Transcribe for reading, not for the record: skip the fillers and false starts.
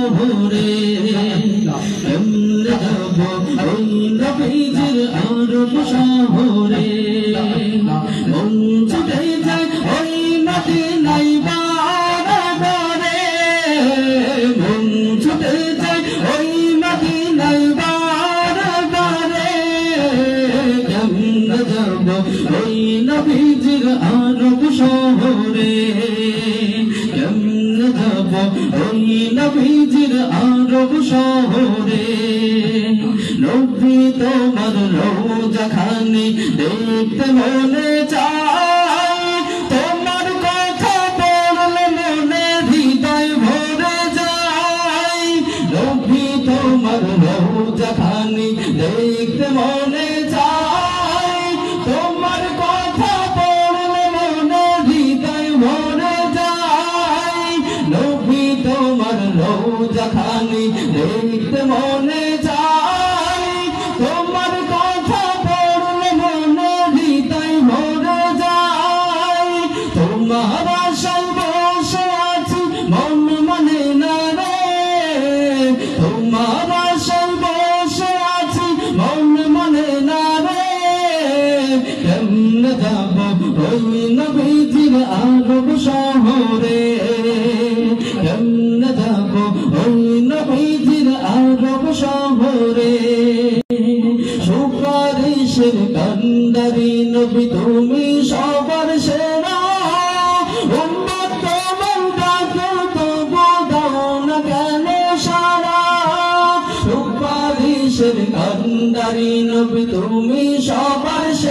শহরে কেমনে যাব ওই নবীজির আরব শহরে মন ছুটে যায় ওই মদিনায় বারে মন ছুটে যায় ওই মদিনায় বারে কেমনে যাব ওই নবীজির আরব শহরে কেমনে যাব ওই নবীজির আরব শহরে নবী তোমার রওজা খানি দেখতে মনে চায় তোমার কথা পড়লে মনে হৃদয় ভরে যায় নবী তোমার রওজা খানি দেখতে মনে চায় তোমার কথা পড়লে মনে হৃদয় ভরে যায় নবী তোমার রওজা খানি দেখতে মনে চায় তোমার কথা পড়লে মনে হৃদয় ভরে যায় তোমার আশায় বসে আছি মন মানে না রে তোমার আশায় বসে আছি মন মানে না রে কেমনে যাব ওই নবীজির আরব শহরে কেমনে যাব ওই নবীজির আরব শহরে সুপারিশের কান্ডারি নবী তুমি সবার সেরা উম্মত তোমার ডাকে তবু দাও না কেন সারা সুপারিশের কান্ডারি নবী তুমি সবার সেরা